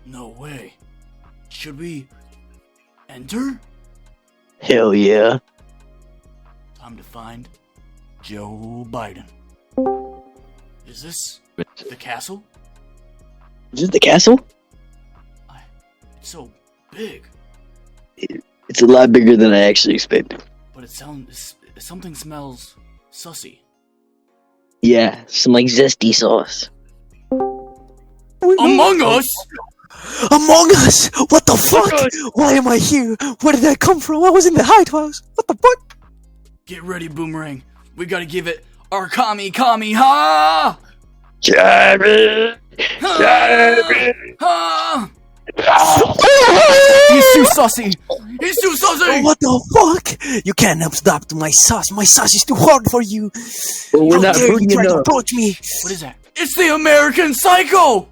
No way. Should we enter? Hell yeah. Time to find Joe Biden. Is this the castle? Is this the castle? It's so big. It's a lot bigger than I actually expected. But something smells sussy. Yeah, some like zesty sauce. Among Us? Among Us! What the fuck? Why am I here? Where did I come from? I was in the White House. What the fuck? Get ready, Boomerang. We gotta give it our ha! Jerry! Ha! He's too sussy! He's too sussy! What the fuck? You can't stop my sauce. My sauce is too hard for you. Well, we're How not dare you booty try to enough. approach me? What is that? It's the American Psycho!